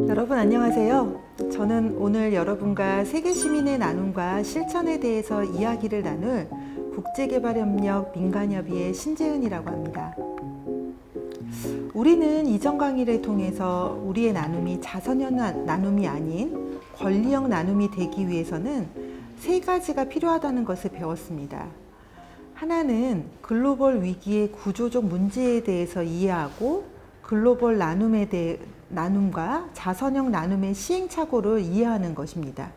여러분 안녕하세요. 저는 오늘 여러분과 세계시민의 나눔과 실천에 대해서 이야기를 나눌 국제개발협력 민간협의회 신재은이라고 합니다. 우리는 이전 강의를 통해서 우리의 나눔이 자선형 나눔이 아닌 권리형 나눔이 되기 위해서는 세 가지가 필요하다는 것을 배웠습니다. 하나는 글로벌 위기의 구조적 문제에 대해서 이해하고 글로벌 나눔과 자선형 나눔의 시행착오를 이해하는 것입니다.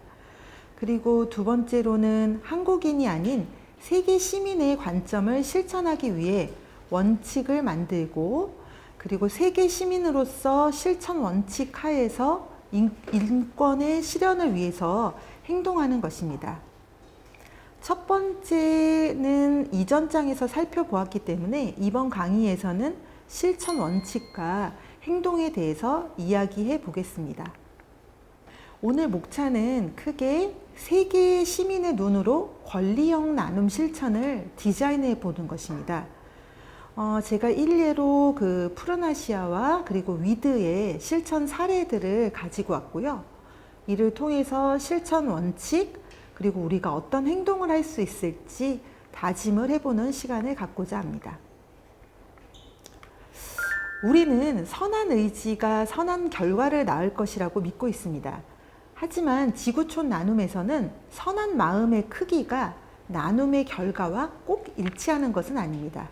그리고 두 번째로는 한국인이 아닌 세계 시민의 관점을 실천하기 위해 원칙을 만들고, 그리고 세계 시민으로서 실천 원칙 하에서 인권의 실현을 위해서 행동하는 것입니다. 첫 번째는 이전 장에서 살펴보았기 때문에 이번 강의에서는 실천 원칙과 행동에 대해서 이야기해 보겠습니다. 오늘 목차는 크게 세계의 시민의 눈으로 권리형 나눔 실천을 디자인해 보는 것입니다. 제가 일례로 푸른 아시아와 그리고 위드의 실천 사례들을 가지고 왔고요. 이를 통해서 실천 원칙, 그리고 우리가 어떤 행동을 할 수 있을지 다짐을 해보는 시간을 갖고자 합니다. 우리는 선한 의지가 선한 결과를 낳을 것이라고 믿고 있습니다. 하지만 지구촌 나눔에서는 선한 마음의 크기가 나눔의 결과와 꼭 일치하는 것은 아닙니다.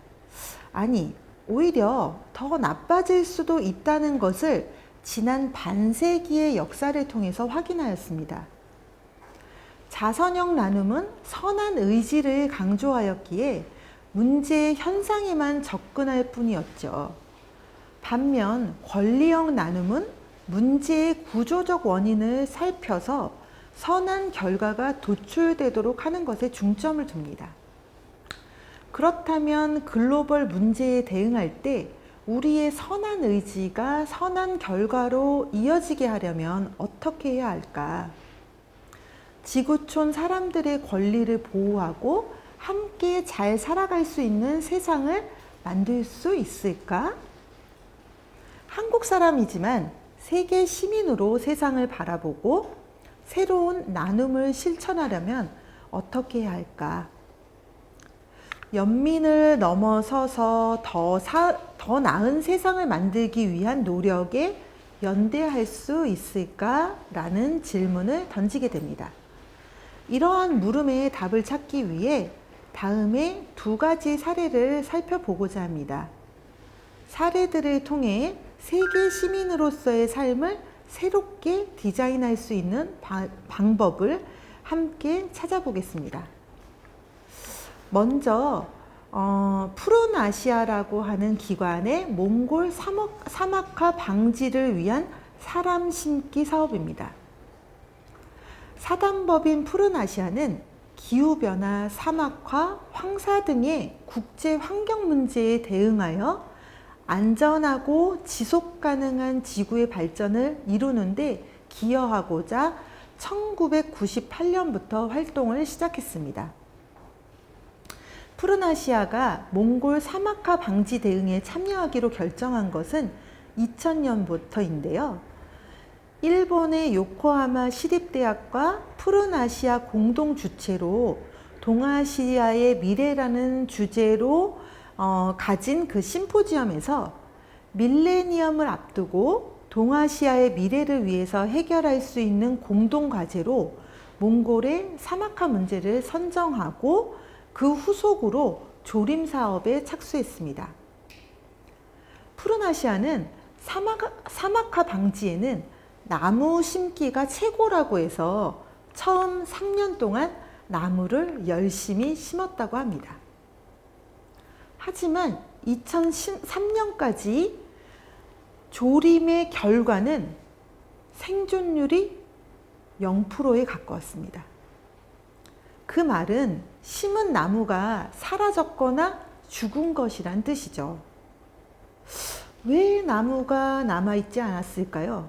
아니, 오히려 더 나빠질 수도 있다는 것을 지난 반세기의 역사를 통해서 확인하였습니다. 자선형 나눔은 선한 의지를 강조하였기에 문제의 현상에만 접근할 뿐이었죠. 반면 권리형 나눔은 문제의 구조적 원인을 살펴서 선한 결과가 도출되도록 하는 것에 중점을 둡니다. 그렇다면 글로벌 문제에 대응할 때 우리의 선한 의지가 선한 결과로 이어지게 하려면 어떻게 해야 할까? 지구촌 사람들의 권리를 보호하고 함께 잘 살아갈 수 있는 세상을 만들 수 있을까? 한국 사람이지만 세계 시민으로 세상을 바라보고 새로운 나눔을 실천하려면 어떻게 해야 할까? 연민을 넘어서서 더 나은 세상을 만들기 위한 노력에 연대할 수 있을까라는 질문을 던지게 됩니다. 이러한 물음에 답을 찾기 위해 다음에 두 가지 사례를 살펴보고자 합니다. 사례들을 통해 세계 시민으로서의 삶을 새롭게 디자인할 수 있는 방법을 함께 찾아보겠습니다. 먼저 푸른 아시아라고 하는 기관의 몽골 사막화 방지를 위한 사람 심기 사업입니다. 사단법인 푸른 아시아는 기후변화, 사막화, 황사 등의 국제 환경 문제에 대응하여 안전하고 지속 가능한 지구의 발전을 이루는데 기여하고자 1998년부터 활동을 시작했습니다. 푸른 아시아가 몽골 사막화 방지 대응에 참여하기로 결정한 것은 2000년부터인데요. 일본의 요코하마 시립대학과 푸른 아시아 공동 주최로 동아시아의 미래라는 주제로 가진 그 심포지엄에서 밀레니엄을 앞두고 동아시아의 미래를 위해서 해결할 수 있는 공동 과제로 몽골의 사막화 문제를 선정하고 그 후속으로 조림 사업에 착수했습니다. 푸른 아시아는 사막화 방지에는 나무 심기가 최고라고 해서 처음 3년 동안 나무를 열심히 심었다고 합니다. 하지만 2013년까지 조림의 결과는 생존율이 0%에 가까웠습니다. 그 말은 심은 나무가 사라졌거나 죽은 것이란 뜻이죠. 왜 나무가 남아있지 않았을까요?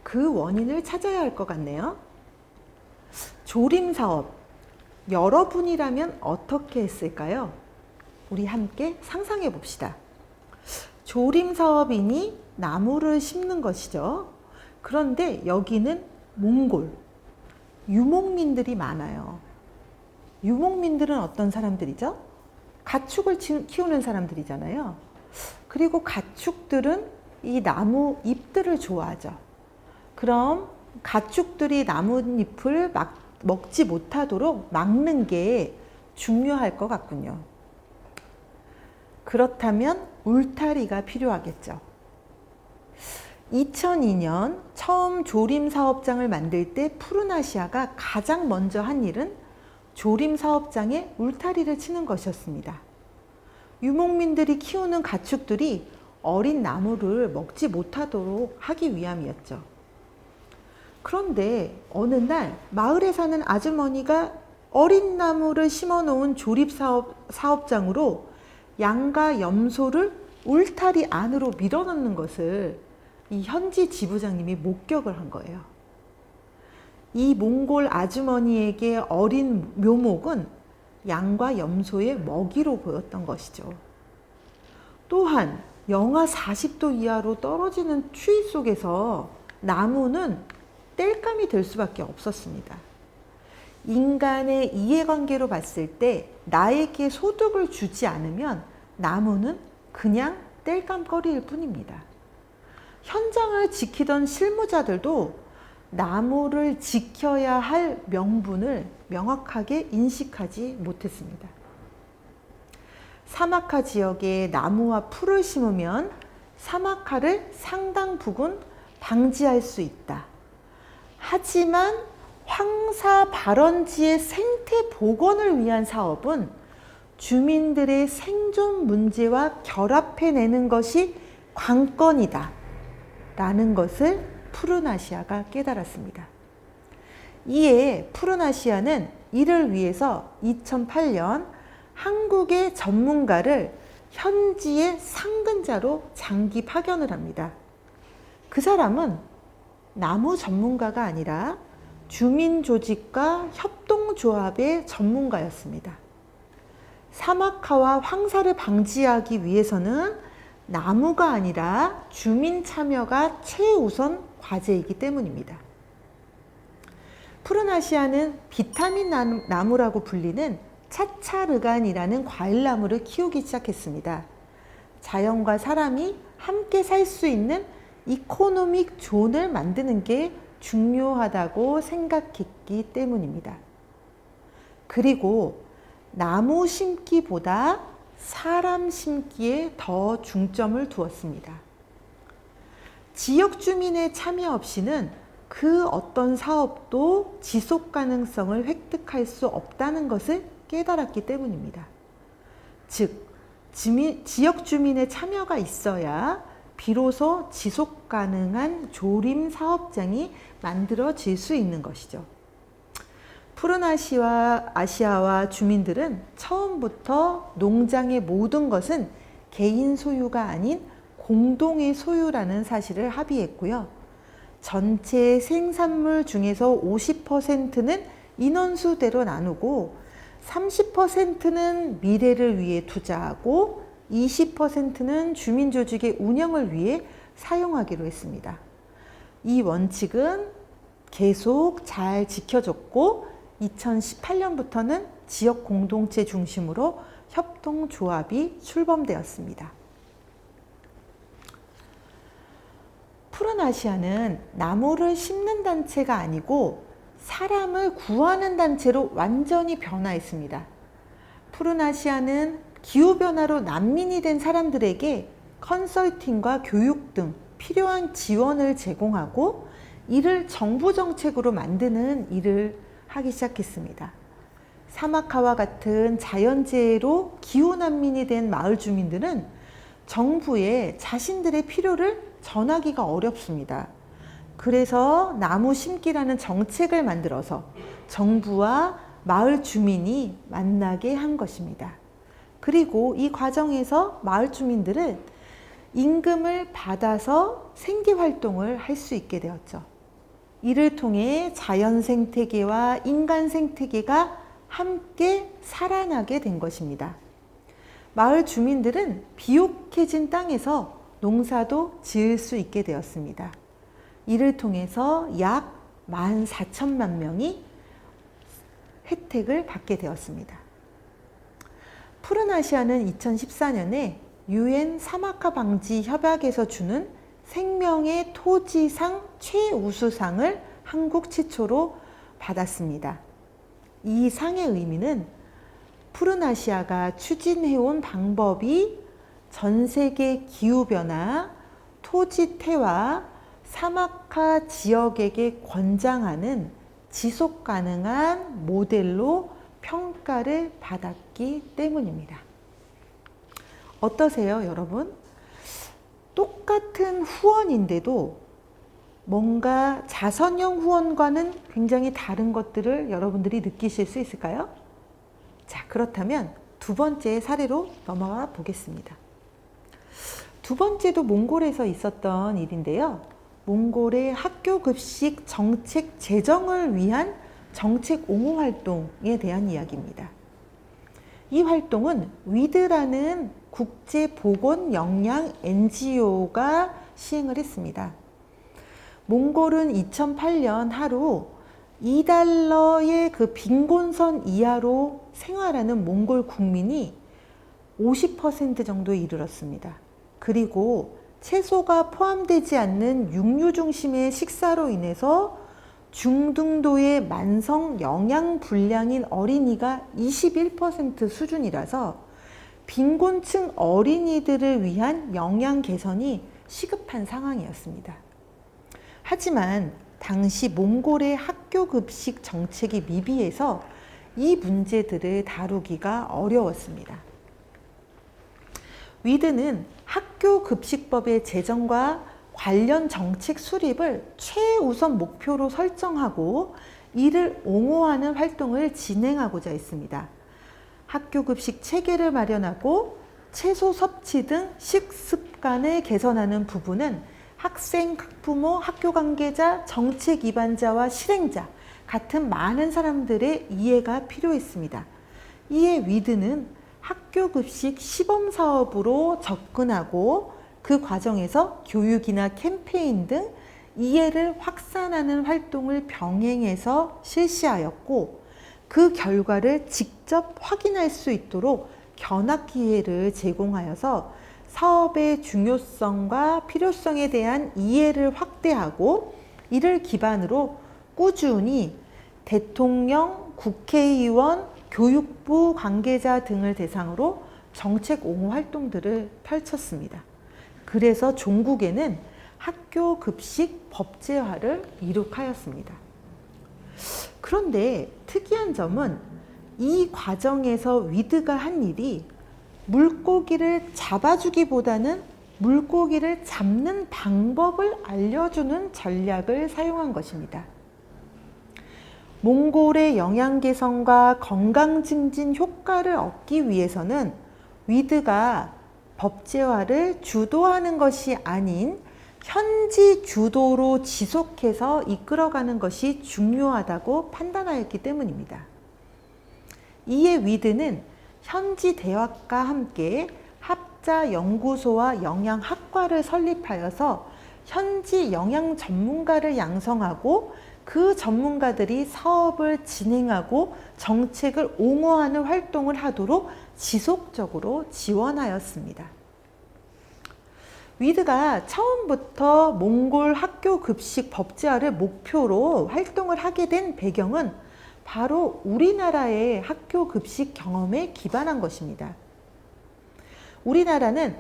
그 원인을 찾아야 할 것 같네요. 조림 사업, 여러분이라면 어떻게 했을까요? 우리 함께 상상해 봅시다. 조림 사업이니 나무를 심는 것이죠. 그런데 여기는 몽골, 유목민들이 많아요. 유목민들은 어떤 사람들이죠? 가축을 키우는 사람들이잖아요. 그리고 가축들은 이 나무 잎들을 좋아하죠. 그럼 가축들이 나뭇잎을 먹지 못하도록 막는 게 중요할 것 같군요. 그렇다면 울타리가 필요하겠죠. 2002년 처음 조림 사업장을 만들 때 푸른아시아가 가장 먼저 한 일은 조림 사업장에 울타리를 치는 것이었습니다. 유목민들이 키우는 가축들이 어린 나무를 먹지 못하도록 하기 위함이었죠. 그런데 어느 날 마을에 사는 아주머니가 어린 나무를 심어 놓은 조립 사업장으로 양과 염소를 울타리 안으로 밀어넣는 것을 이 현지 지부장님이 목격을 한 거예요. 이 몽골 아주머니에게 어린 묘목은 양과 염소의 먹이로 보였던 것이죠. 또한 영하 40도 이하로 떨어지는 추위 속에서 나무는 땔감이 될 수밖에 없었습니다. 인간의 이해관계로 봤을 때 나에게 소득을 주지 않으면 나무는 그냥 땔감거리일 뿐입니다. 현장을 지키던 실무자들도 나무를 지켜야 할 명분을 명확하게 인식하지 못했습니다. 사막화 지역에 나무와 풀을 심으면 사막화를 상당 부분 방지할 수 있다. 하지만 황사 발원지의 생태 복원을 위한 사업은 주민들의 생존 문제와 결합해내는 것이 관건이다 라는 것을 푸른아시아가 깨달았습니다. 이에 푸른아시아는 이를 위해서 2008년 한국의 전문가를 현지의 상근자로 장기 파견을 합니다. 그 사람은 나무 전문가가 아니라 주민조직과 협동조합의 전문가였습니다. 사막화와 황사를 방지하기 위해서는 나무가 아니라 주민 참여가 최우선 과제이기 때문입니다. 푸른아시아는 비타민 나무라고 불리는 차차르간이라는 과일나무를 키우기 시작했습니다. 자연과 사람이 함께 살 수 있는 이코노믹 존을 만드는 게 중요하다고 생각했기 때문입니다. 그리고 나무 심기보다 사람 심기에 더 중점을 두었습니다. 지역 주민의 참여 없이는 그 어떤 사업도 지속 가능성을 획득할 수 없다는 것을 깨달았기 때문입니다. 즉, 지역 주민의 참여가 있어야 비로소 지속 가능한 조림 사업장이 만들어질 수 있는 것이죠. 푸른아시아와 주민들은 처음부터 농장의 모든 것은 개인 소유가 아닌 공동의 소유라는 사실을 합의했고요. 전체 생산물 중에서 50%는 인원수대로 나누고 30%는 미래를 위해 투자하고 20%는 주민조직의 운영을 위해 사용하기로 했습니다. 이 원칙은 계속 잘 지켜졌고 2018년부터는 지역 공동체 중심으로 협동조합이 출범되었습니다. 푸른아시아는 나무를 심는 단체가 아니고 사람을 구하는 단체로 완전히 변화했습니다. 푸른아시아는 기후변화로 난민이 된 사람들에게 컨설팅과 교육 등 필요한 지원을 제공하고 이를 정부 정책으로 만드는 일을 하기 시작했습니다. 사막화와 같은 자연재해로 기후난민이 된 마을 주민들은 정부에 자신들의 필요를 전하기가 어렵습니다. 그래서 나무 심기라는 정책을 만들어서 정부와 마을 주민이 만나게 한 것입니다. 그리고 이 과정에서 마을 주민들은 임금을 받아서 생계활동을 할 수 있게 되었죠. 이를 통해 자연 생태계와 인간 생태계가 함께 살아나게 된 것입니다. 마을 주민들은 비옥해진 땅에서 농사도 지을 수 있게 되었습니다. 이를 통해서 약 14,000만 명이 혜택을 받게 되었습니다. 푸른 아시아는 2014년에 UN 사막화 방지 협약에서 주는 생명의 토지상 최우수상을 한국 최초로 받았습니다. 이 상의 의미는 푸른 아시아가 추진해온 방법이 전 세계 기후변화, 토지태화, 사막화 지역에게 권장하는 지속 가능한 모델로 평가를 받았기 때문입니다. 어떠세요, 여러분? 똑같은 후원인데도 뭔가 자선형 후원과는 굉장히 다른 것들을 여러분들이 느끼실 수 있을까요? 자, 그렇다면 두 번째 사례로 넘어가 보겠습니다. 두 번째도 몽골에서 있었던 일인데요. 몽골의 학교 급식 정책 제정을 위한 정책 옹호 활동에 대한 이야기입니다. 이 활동은 위드라는 국제보건영양 NGO가 시행을 했습니다. 몽골은 2008년 하루 $2의 그 빈곤선 이하로 생활하는 몽골 국민이 50% 정도에 이르렀습니다. 그리고 채소가 포함되지 않는 육류 중심의 식사로 인해서 중등도의 만성 영양 불량인 어린이가 21% 수준이라서 빈곤층 어린이들을 위한 영양 개선이 시급한 상황이었습니다. 하지만 당시 몽골의 학교 급식 정책이 미비해서 이 문제들을 다루기가 어려웠습니다. 위드는 학교 급식법의 제정과 관련 정책 수립을 최우선 목표로 설정하고 이를 옹호하는 활동을 진행하고자 했습니다. 학교 급식 체계를 마련하고 채소 섭취 등 식습관을 개선하는 부분은 학생, 학부모, 학교 관계자, 정책 기반자와 실행자 같은 많은 사람들의 이해가 필요했습니다. 이에 위드는 학교 급식 시범 사업으로 접근하고 그 과정에서 교육이나 캠페인 등 이해를 확산하는 활동을 병행해서 실시하였고 그 결과를 직접 확인할 수 있도록 견학 기회를 제공하여서 사업의 중요성과 필요성에 대한 이해를 확대하고 이를 기반으로 꾸준히 대통령, 국회의원, 교육부 관계자 등을 대상으로 정책 옹호 활동들을 펼쳤습니다. 그래서 종국에는 학교 급식 법제화를 이룩하였습니다. 그런데 특이한 점은 이 과정에서 위드가 한 일이 물고기를 잡아주기보다는 물고기를 잡는 방법을 알려주는 전략을 사용한 것입니다. 몽골의 영양 개선과 건강 증진 효과를 얻기 위해서는 위드가 법제화를 주도하는 것이 아닌 현지 주도로 지속해서 이끌어가는 것이 중요하다고 판단하였기 때문입니다. 이에 위드는 현지 대학과 함께 합자연구소와 영양학과를 설립하여서 현지 영양 전문가를 양성하고 그 전문가들이 사업을 진행하고 정책을 옹호하는 활동을 하도록 지속적으로 지원하였습니다. 위드가 처음부터 몽골 학교 급식 법제화를 목표로 활동을 하게 된 배경은 바로 우리나라의 학교 급식 경험에 기반한 것입니다. 우리나라는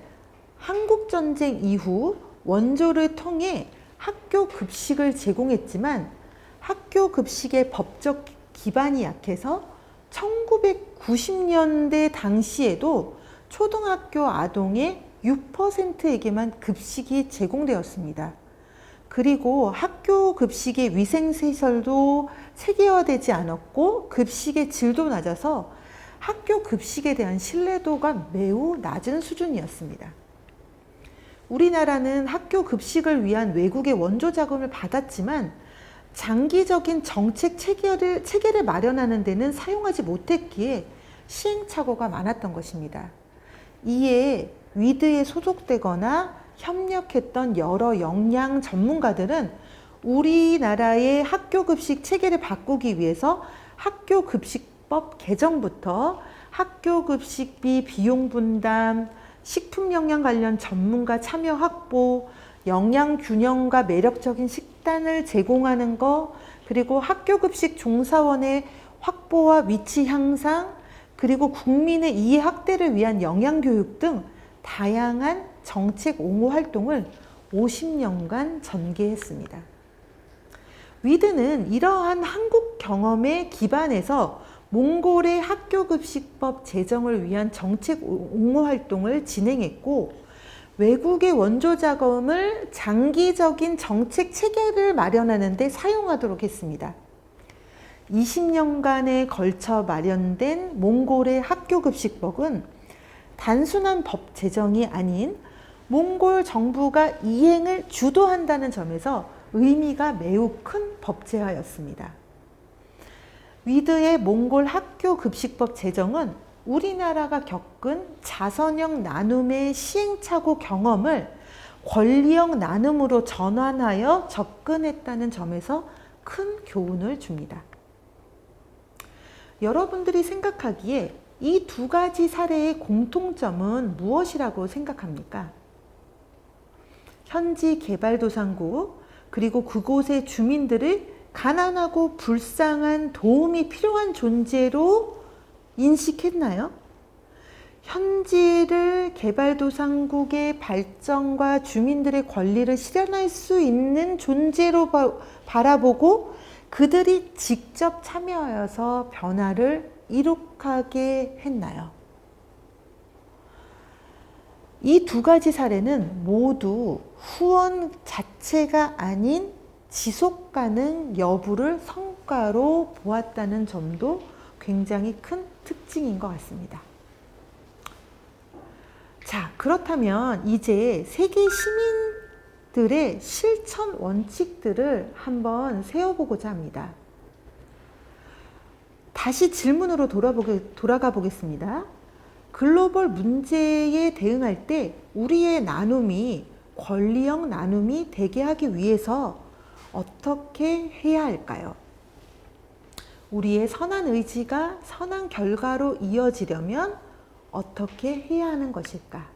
한국전쟁 이후 원조를 통해 학교 급식을 제공했지만 학교 급식의 법적 기반이 약해서 1990년대 당시에도 초등학교 아동의 6%에게만 급식이 제공되었습니다. 그리고 학교 급식의 위생시설도 체계화되지 않았고 급식의 질도 낮아서 학교 급식에 대한 신뢰도가 매우 낮은 수준이었습니다. 우리나라는 학교 급식을 위한 외국의 원조 자금을 받았지만 장기적인 정책 체계를 마련하는 데는 사용하지 못했기에 시행착오가 많았던 것입니다. 이에 위드에 소속되거나 협력했던 여러 영양 전문가들은 우리나라의 학교급식 체계를 바꾸기 위해서 학교급식법 개정부터 학교급식비 비용 분담, 식품영양 관련 전문가 참여 확보, 영양균형과 매력적인 식단을 제공하는 것, 그리고 학교급식 종사원의 확보와 위치 향상, 그리고 국민의 이해 확대를 위한 영양교육 등 다양한 정책 옹호 활동을 50년간 전개했습니다. 위드는 이러한 한국 경험에 기반해서 몽골의 학교급식법 제정을 위한 정책 옹호 활동을 진행했고 외국의 원조 자금을 장기적인 정책 체계를 마련하는 데 사용하도록 했습니다. 20년간에 걸쳐 마련된 몽골의 학교급식법은 단순한 법 제정이 아닌 몽골 정부가 이행을 주도한다는 점에서 의미가 매우 큰 법제화였습니다. 위드의 몽골 학교급식법 제정은 우리나라가 겪은 자선형 나눔의 시행착오 경험을 권리형 나눔으로 전환하여 접근했다는 점에서 큰 교훈을 줍니다. 여러분들이 생각하기에 이 두 가지 사례의 공통점은 무엇이라고 생각합니까? 현지 개발도상국 그리고 그곳의 주민들을 가난하고 불쌍한 도움이 필요한 존재로 인식했나요? 현지를 개발도상국의 발전과 주민들의 권리를 실현할 수 있는 존재로 바라보고 그들이 직접 참여하여서 변화를 이룩하게 했나요? 이 두 가지 사례는 모두 후원 자체가 아닌 지속 가능 여부를 성과로 보았다는 점도 굉장히 큰 특징인 것 같습니다. 자, 그렇다면 이제 세계 시민들의 실천 원칙들을 한번 세워보고자 합니다. 다시 질문으로 돌아가 보겠습니다. 글로벌 문제에 대응할 때 우리의 나눔이 권리형 나눔이 되게 하기 위해서 어떻게 해야 할까요? 우리의 선한 의지가 선한 결과로 이어지려면 어떻게 해야 하는 것일까?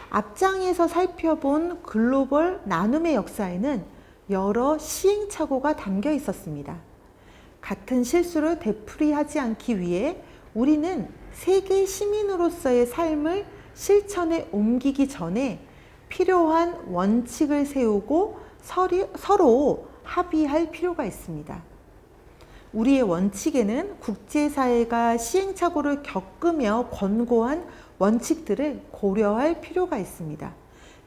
앞장에서 살펴본 글로벌 나눔의 역사에는 여러 시행착오가 담겨 있었습니다. 같은 실수를 되풀이하지 않기 위해 우리는 세계 시민으로서의 삶을 실천에 옮기기 전에 필요한 원칙을 세우고 서로 합의할 필요가 있습니다. 우리의 원칙에는 국제사회가 시행착오를 겪으며 권고한 원칙들을 고려할 필요가 있습니다.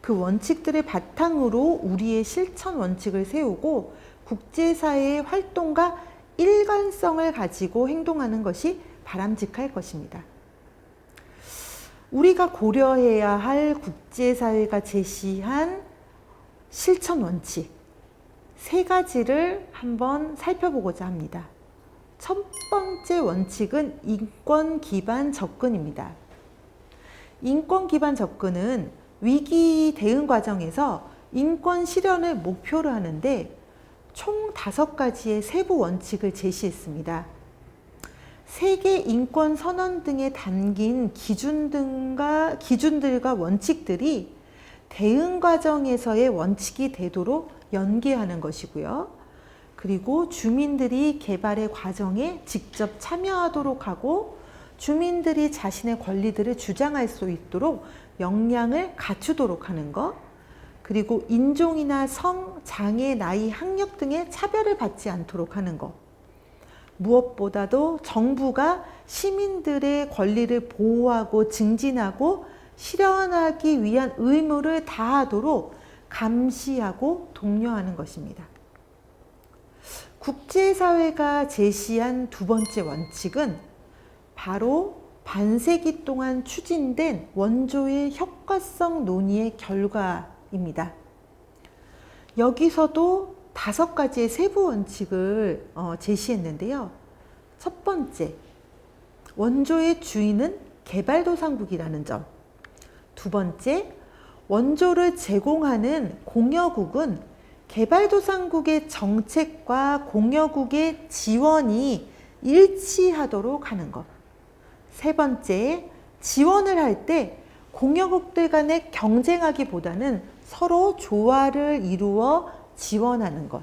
그 원칙들을 바탕으로 우리의 실천 원칙을 세우고 국제사회의 활동과 일관성을 가지고 행동하는 것이 바람직할 것입니다. 우리가 고려해야 할 국제사회가 제시한 실천 원칙 세 가지를 한번 살펴보고자 합니다. 첫 번째 원칙은 인권 기반 접근입니다. 인권 기반 접근은 위기 대응 과정에서 인권 실현을 목표로 하는데 총 5가지의 세부 원칙을 제시했습니다. 세계 인권 선언 등에 담긴 기준들과 원칙들이 대응 과정에서의 원칙이 되도록 연계하는 것이고요. 그리고 주민들이 개발의 과정에 직접 참여하도록 하고 주민들이 자신의 권리들을 주장할 수 있도록 역량을 갖추도록 하는 것, 그리고 인종이나 성, 장애, 나이, 학력 등의 차별을 받지 않도록 하는 것, 무엇보다도 정부가 시민들의 권리를 보호하고 증진하고 실현하기 위한 의무를 다하도록 감시하고 독려하는 것입니다. 국제사회가 제시한 두 번째 원칙은 바로 반세기 동안 추진된 원조의 효과성 논의의 결과입니다. 여기서도 5가지의 세부 원칙을 제시했는데요. 첫 번째, 원조의 주인은 개발도상국이라는 점. 두 번째, 원조를 제공하는 공여국은 개발도상국의 정책과 공여국의 지원이 일치하도록 하는 것. 세 번째, 지원을 할 때 공여국들 간에 경쟁하기보다는 서로 조화를 이루어 지원하는 것.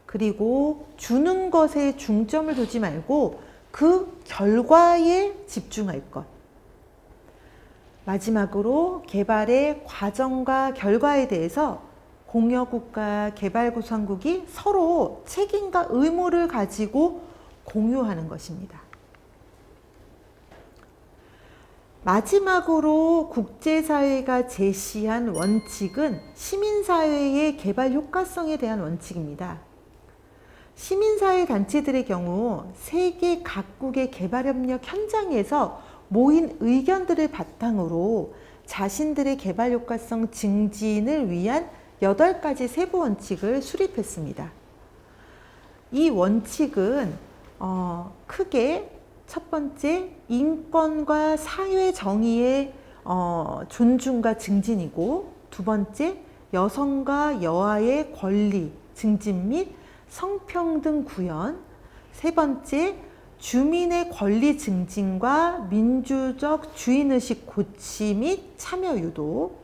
그리고 주는 것에 중점을 두지 말고 그 결과에 집중할 것. 마지막으로 개발의 과정과 결과에 대해서 공여국과 개발도상국이 서로 책임과 의무를 가지고 공유하는 것입니다. 마지막으로 국제사회가 제시한 원칙은 시민사회의 개발 효과성에 대한 원칙입니다. 시민사회 단체들의 경우 세계 각국의 개발협력 현장에서 모인 의견들을 바탕으로 자신들의 개발 효과성 증진을 위한 8가지 세부 원칙을 수립했습니다. 이 원칙은 크게 첫 번째, 인권과 사회 정의의 존중과 증진이고, 두 번째, 여성과 여아의 권리 증진 및 성평등 구현, 세 번째, 주민의 권리 증진과 민주적 주인의식 고취 및 참여 유도,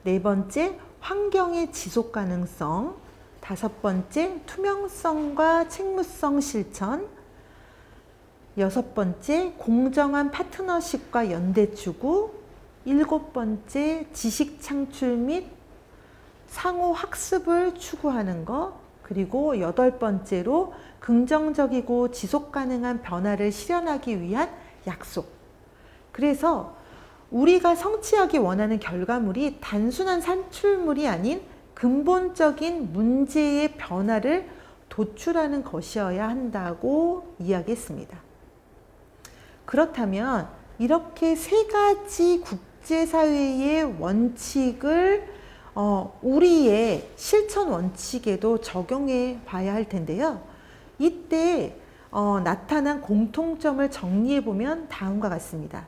네 번째, 환경의 지속 가능성, 다섯 번째, 투명성과 책무성 실천, 여섯 번째, 공정한 파트너십과 연대 추구, 일곱 번째, 지식 창출 및 상호 학습을 추구하는 것, 그리고 여덟 번째로 긍정적이고 지속 가능한 변화를 실현하기 위한 약속. 그래서 우리가 성취하기 원하는 결과물이 단순한 산출물이 아닌 근본적인 문제의 변화를 도출하는 것이어야 한다고 이야기했습니다. 그렇다면 이렇게 3가지 국제사회의 원칙을 우리의 실천 원칙에도 적용해 봐야 할 텐데요. 이때 나타난 공통점을 정리해 보면 다음과 같습니다.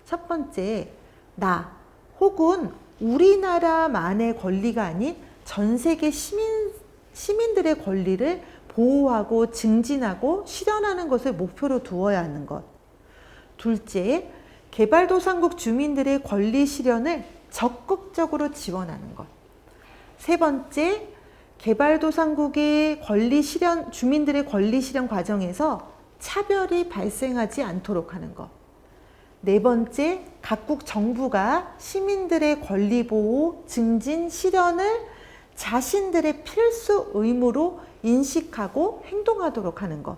첫 번째, 나 혹은 우리나라만의 권리가 아닌 전 세계 시민들의 권리를 보호하고 증진하고 실현하는 것을 목표로 두어야 하는 것. 둘째, 개발도상국 주민들의 권리 실현을 적극적으로 지원하는 것. 세 번째, 개발도상국의 주민들의 권리 실현 과정에서 차별이 발생하지 않도록 하는 것. 네 번째, 각국 정부가 시민들의 권리 보호, 증진, 실현을 자신들의 필수 의무로 인식하고 행동하도록 하는 것.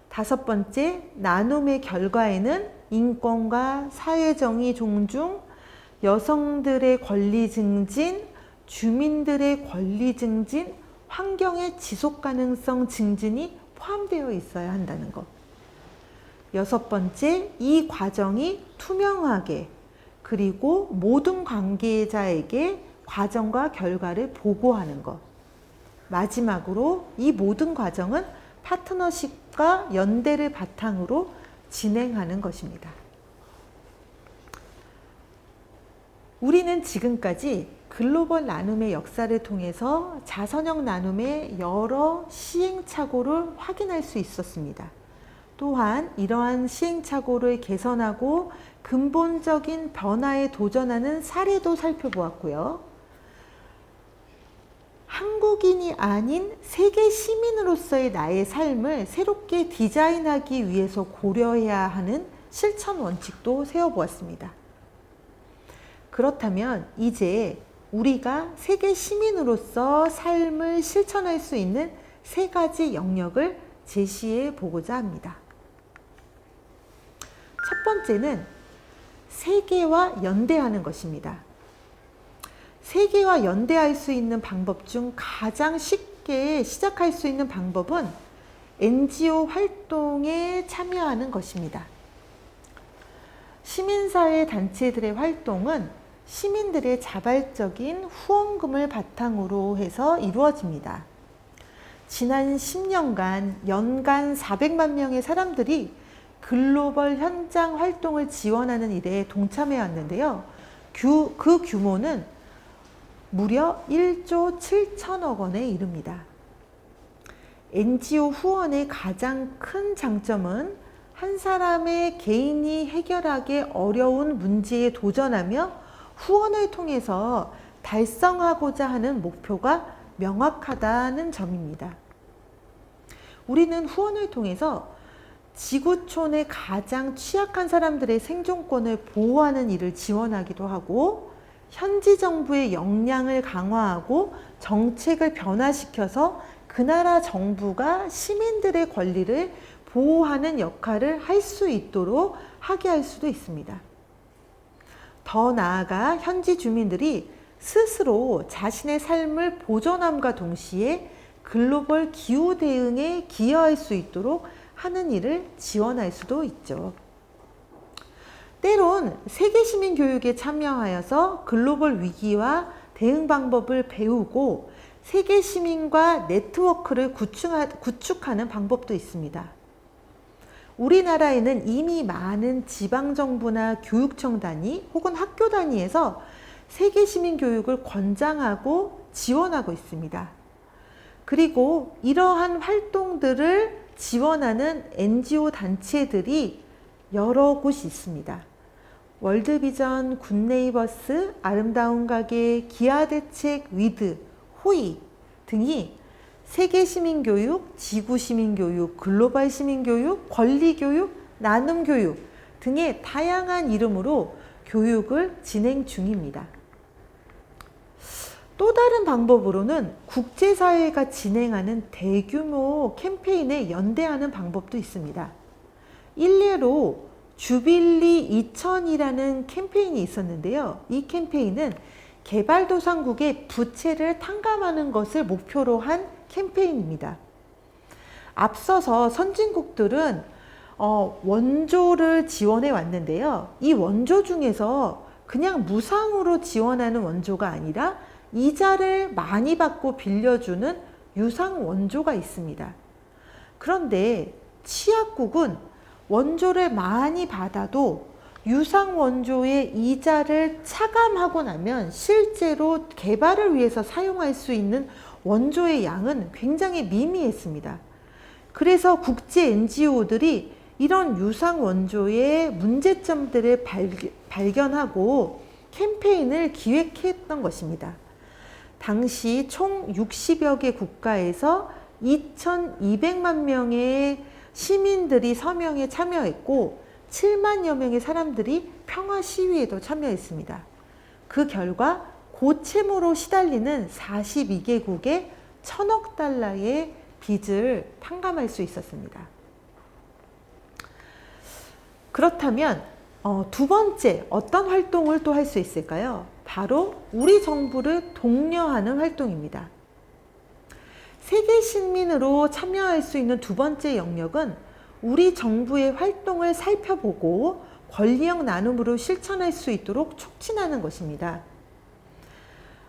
다섯 번째, 나눔의 결과에는 인권과 사회정의 존중, 여성들의 권리 증진, 주민들의 권리 증진, 환경의 지속 가능성 증진이 포함되어 있어야 한다는 것. 여섯 번째, 이 과정이 투명하게 그리고 모든 관계자에게 과정과 결과를 보고하는 것. 마지막으로 이 모든 과정은 파트너십과 연대를 바탕으로 진행하는 것입니다. 우리는 지금까지 글로벌 나눔의 역사를 통해서 자선형 나눔의 여러 시행착오를 확인할 수 있었습니다. 또한 이러한 시행착오를 개선하고 근본적인 변화에 도전하는 사례도 살펴보았고요. 한국인이 아닌 세계 시민으로서의 나의 삶을 새롭게 디자인하기 위해서 고려해야 하는 실천 원칙도 세워보았습니다. 그렇다면 이제 우리가 세계 시민으로서 삶을 실천할 수 있는 3가지 영역을 제시해 보고자 합니다. 첫 번째는 세계와 연대하는 것입니다. 세계와 연대할 수 있는 방법 중 가장 쉽게 시작할 수 있는 방법은 NGO 활동에 참여하는 것입니다. 시민사회 단체들의 활동은 시민들의 자발적인 후원금을 바탕으로 해서 이루어집니다. 지난 10년간 연간 400만 명의 사람들이 글로벌 현장 활동을 지원하는 일에 동참해 왔는데요. 그 규모는 무려 1조 7천억 원에 이릅니다. NGO 후원의 가장 큰 장점은 한 사람의 개인이 해결하기 어려운 문제에 도전하며 후원을 통해서 달성하고자 하는 목표가 명확하다는 점입니다. 우리는 후원을 통해서 지구촌의 가장 취약한 사람들의 생존권을 보호하는 일을 지원하기도 하고, 현지 정부의 역량을 강화하고 정책을 변화시켜서 그 나라 정부가 시민들의 권리를 보호하는 역할을 할 수 있도록 하게 할 수도 있습니다. 더 나아가 현지 주민들이 스스로 자신의 삶을 보존함과 동시에 글로벌 기후 대응에 기여할 수 있도록 하는 일을 지원할 수도 있죠. 때론 세계 시민 교육에 참여하여서 글로벌 위기와 대응 방법을 배우고 세계 시민과 네트워크를 구축하는 방법도 있습니다. 우리나라에는 이미 많은 지방정부나 교육청 단위 혹은 학교 단위에서 세계 시민 교육을 권장하고 지원하고 있습니다. 그리고 이러한 활동들을 지원하는 NGO 단체들이 여러 곳이 있습니다. 월드비전, 굿네이버스, 아름다운 가게, 기아대책, 위드, 호이 등이 세계 시민교육, 지구 시민교육, 글로벌 시민교육, 권리교육, 나눔교육 등의 다양한 이름으로 교육을 진행 중입니다. 또 다른 방법으로는 국제사회가 진행하는 대규모 캠페인에 연대하는 방법도 있습니다. 일례로 주빌리 2000이라는 캠페인이 있었는데요. 이 캠페인은 개발도상국의 부채를 탕감하는 것을 목표로 한 캠페인입니다. 앞서서 선진국들은 원조를 지원해 왔는데요. 이 원조 중에서 그냥 무상으로 지원하는 원조가 아니라 이자를 많이 받고 빌려주는 유상 원조가 있습니다. 그런데 취약국은 원조를 많이 받아도 유상 원조의 이자를 차감하고 나면 실제로 개발을 위해서 사용할 수 있는 원조의 양은 굉장히 미미했습니다. 그래서 국제 NGO들이 이런 유상 원조의 문제점들을 발견하고 캠페인을 기획했던 것입니다. 당시 총 60여 개 국가에서 2,200만 명의 시민들이 서명에 참여했고 7만여 명의 사람들이 평화 시위에도 참여했습니다. 그 결과 고채무로 시달리는 42개국의 1,000억 달러의 빚을 탕감할 수 있었습니다. 그렇다면 두 번째 어떤 활동을 또 할 수 있을까요? 바로 우리 정부를 독려하는 활동입니다. 세계 시민으로 참여할 수 있는 두 번째 영역은 우리 정부의 활동을 살펴보고 권리형 나눔으로 실천할 수 있도록 촉진하는 것입니다.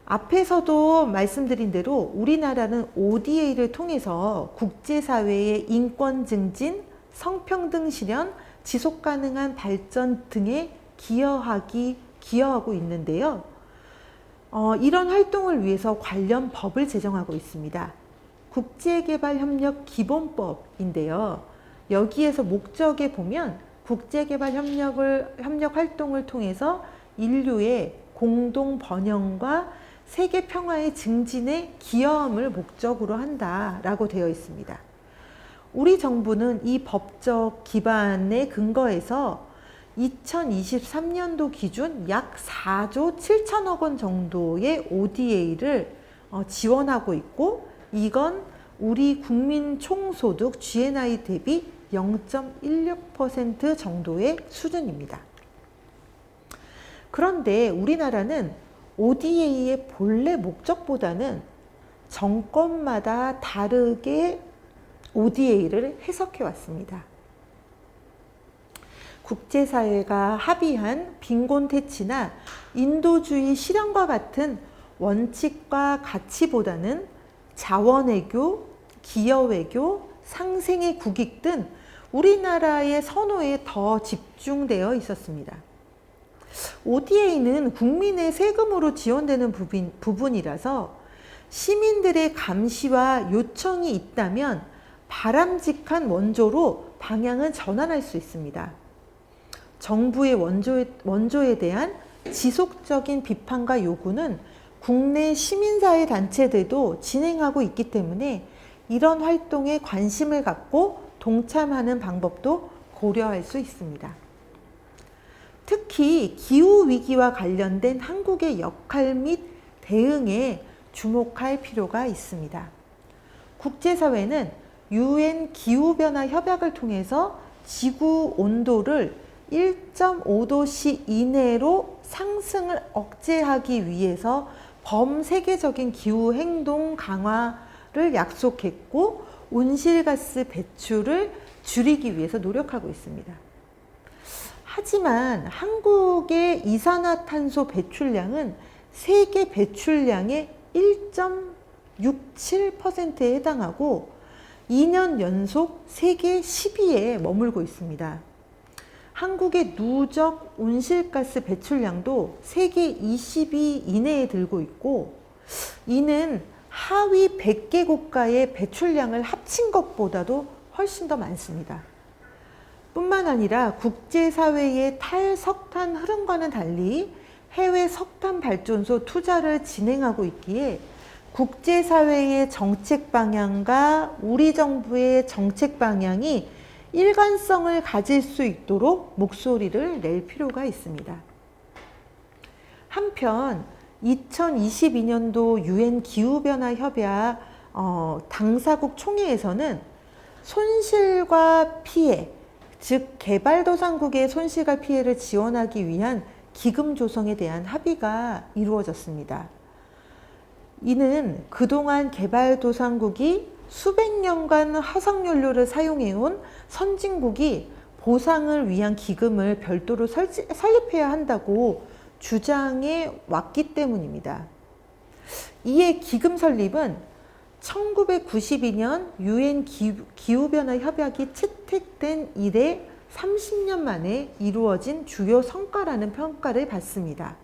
앞에서도 말씀드린 대로 우리나라는 ODA를 통해서 국제사회의 인권 증진, 성평등 실현, 지속가능한 발전 등에 기여하고 있는데요. 이런 활동을 위해서 관련 법을 제정하고 있습니다. 국제개발협력 기본법인데요. 여기에서 목적에 보면 국제개발협력 활동을 통해서 인류의 공동 번영과 세계 평화의 증진에 기여함을 목적으로 한다라고 되어 있습니다. 우리 정부는 이 법적 기반에 근거해서 2023년도 기준 약 4조 7천억 원 정도의 ODA를 지원하고 있고, 이건 우리 국민 총소득 GNI 대비 0.16% 정도의 수준입니다. 그런데 우리나라는 ODA의 본래 목적보다는 정권마다 다르게 ODA를 해석해 왔습니다. 국제사회가 합의한 빈곤 퇴치나 인도주의 실현과 같은 원칙과 가치보다는 자원외교, 기여외교, 상생의 국익 등 우리나라의 선호에 더 집중되어 있었습니다. ODA는 국민의 세금으로 지원되는 부분이라서 시민들의 감시와 요청이 있다면 바람직한 원조로 방향은 전환할 수 있습니다. 정부의 원조에 대한 지속적인 비판과 요구는 국내 시민사회 단체들도 진행하고 있기 때문에 이런 활동에 관심을 갖고 동참하는 방법도 고려할 수 있습니다. 특히 기후위기와 관련된 한국의 역할 및 대응에 주목할 필요가 있습니다. 국제사회는 UN 기후변화 협약을 통해서 지구 온도를 1.5도씨 이내로 상승을 억제하기 위해서 범세계적인 기후행동 강화를 약속했고 온실가스 배출을 줄이기 위해서 노력하고 있습니다. 하지만 한국의 이산화탄소 배출량은 세계 배출량의 1.67%에 해당하고 2년 연속 세계 10위에 머물고 있습니다. 한국의 누적 온실가스 배출량도 세계 20위 이내에 들고 있고 이는 하위 100개 국가의 배출량을 합친 것보다도 훨씬 더 많습니다. 뿐만 아니라 국제사회의 탈석탄 흐름과는 달리 해외 석탄 발전소 투자를 진행하고 있기에 국제사회의 정책 방향과 우리 정부의 정책 방향이 일관성을 가질 수 있도록 목소리를 낼 필요가 있습니다. 한편 2022년도 UN 기후변화 협약 당사국 총회에서는 손실과 피해, 즉 개발도상국의 손실과 피해를 지원하기 위한 기금 조성에 대한 합의가 이루어졌습니다. 이는 그동안 개발도상국이 수백 년간 화석연료를 사용해온 선진국이 보상을 위한 기금을 별도로 설립해야 한다고 주장해 왔기 때문입니다. 이에 기금 설립은 1992년 UN 기후변화 협약이 채택된 이래 30년 만에 이루어진 주요 성과라는 평가를 받습니다.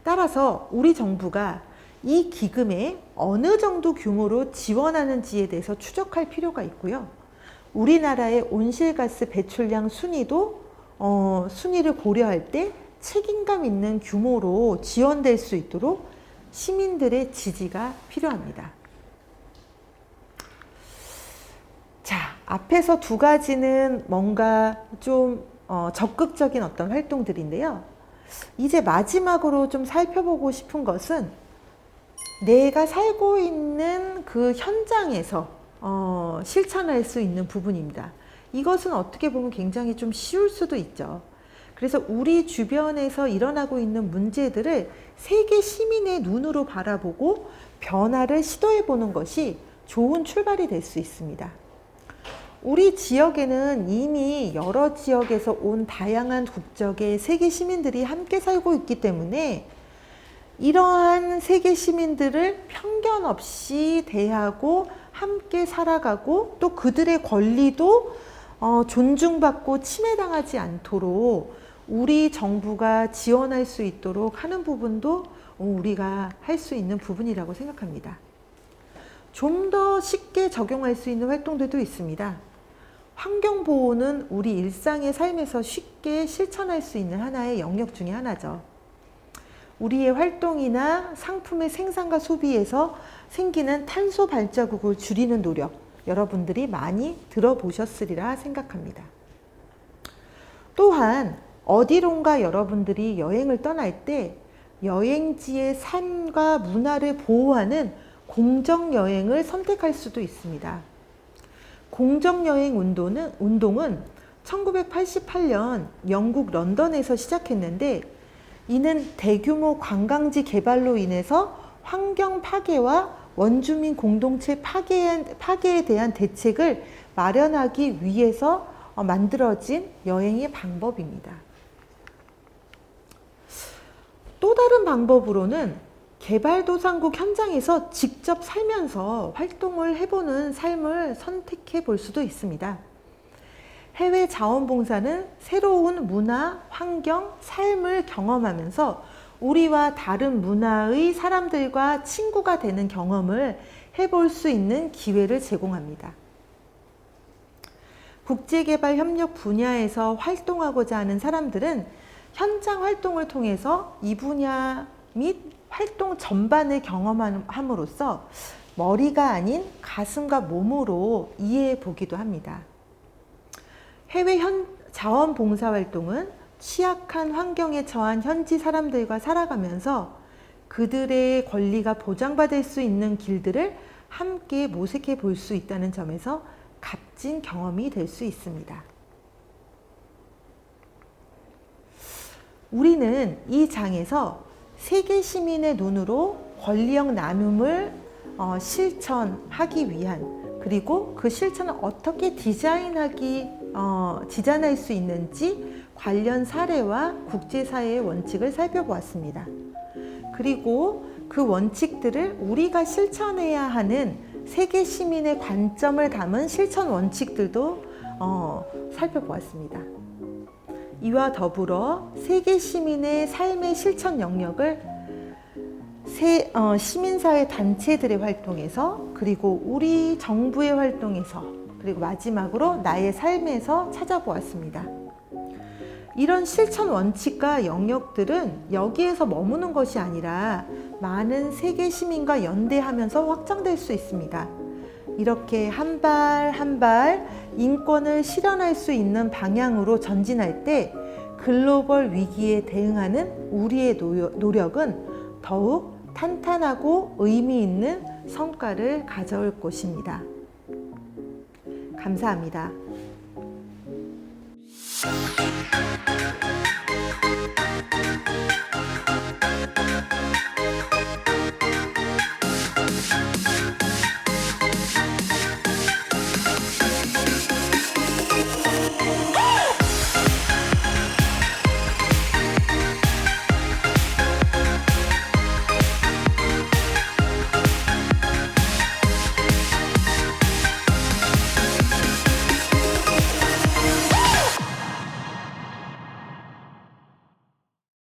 따라서 우리 정부가 이 기금에 어느 정도 규모로 지원하는지에 대해서 추적할 필요가 있고요. 우리나라의 온실가스 배출량 순위를 고려할 때 책임감 있는 규모로 지원될 수 있도록 시민들의 지지가 필요합니다. 자, 앞에서 두 가지는 뭔가 좀 적극적인 어떤 활동들인데요. 이제 마지막으로 좀 살펴보고 싶은 것은 내가 살고 있는 그 현장에서 실천할 수 있는 부분입니다. 이것은 어떻게 보면 굉장히 좀 쉬울 수도 있죠. 그래서 우리 주변에서 일어나고 있는 문제들을 세계 시민의 눈으로 바라보고 변화를 시도해 보는 것이 좋은 출발이 될 수 있습니다. 우리 지역에는 이미 여러 지역에서 온 다양한 국적의 세계 시민들이 함께 살고 있기 때문에 이러한 세계 시민들을 편견 없이 대하고 함께 살아가고 또 그들의 권리도 존중받고 침해당하지 않도록 우리 정부가 지원할 수 있도록 하는 부분도 우리가 할 수 있는 부분이라고 생각합니다. 좀 더 쉽게 적용할 수 있는 활동들도 있습니다. 환경보호는 우리 일상의 삶에서 쉽게 실천할 수 있는 하나의 영역 중에 하나죠. 우리의 활동이나 상품의 생산과 소비에서 생기는 탄소 발자국을 줄이는 노력, 여러분들이 많이 들어보셨으리라 생각합니다. 또한 어디론가 여러분들이 여행을 떠날 때 여행지의 산과 문화를 보호하는 공정 여행을 선택할 수도 있습니다. 공정 여행 운동은 1988년 영국 런던에서 시작했는데, 이는 대규모 관광지 개발로 인해서 환경 파괴와 원주민 공동체 파괴에 대한 대책을 마련하기 위해서 만들어진 여행의 방법입니다. 또 다른 방법으로는 개발도상국 현장에서 직접 살면서 활동을 해보는 삶을 선택해 볼 수도 있습니다. 해외 자원봉사는 새로운 문화, 환경, 삶을 경험하면서 우리와 다른 문화의 사람들과 친구가 되는 경험을 해볼 수 있는 기회를 제공합니다. 국제개발협력 분야에서 활동하고자 하는 사람들은 현장 활동을 통해서 이 분야 및 활동 전반을 경험함으로써 머리가 아닌 가슴과 몸으로 이해해 보기도 합니다. 해외 자원봉사활동은 취약한 환경에 처한 현지 사람들과 살아가면서 그들의 권리가 보장받을 수 있는 길들을 함께 모색해 볼 수 있다는 점에서 값진 경험이 될 수 있습니다. 우리는 이 장에서 세계 시민의 눈으로 권리형 나눔을 실천하기 위한, 그리고 그 실천을 어떻게 디자인할 수 있는지 관련 사례와 국제사회의 원칙을 살펴보았습니다. 그리고 그 원칙들을 우리가 실천해야 하는 세계 시민의 관점을 담은 실천 원칙들도 살펴보았습니다. 이와 더불어 세계 시민의 삶의 실천 영역을 시민사회 단체들의 활동에서, 그리고 우리 정부의 활동에서, 그리고 마지막으로 나의 삶에서 찾아보았습니다. 이런 실천 원칙과 영역들은 여기에서 머무는 것이 아니라 많은 세계 시민과 연대하면서 확장될 수 있습니다. 이렇게 한 발 한 발 인권을 실현할 수 있는 방향으로 전진할 때 글로벌 위기에 대응하는 우리의 노력은 더욱 탄탄하고 의미 있는 성과를 가져올 것입니다. 감사합니다.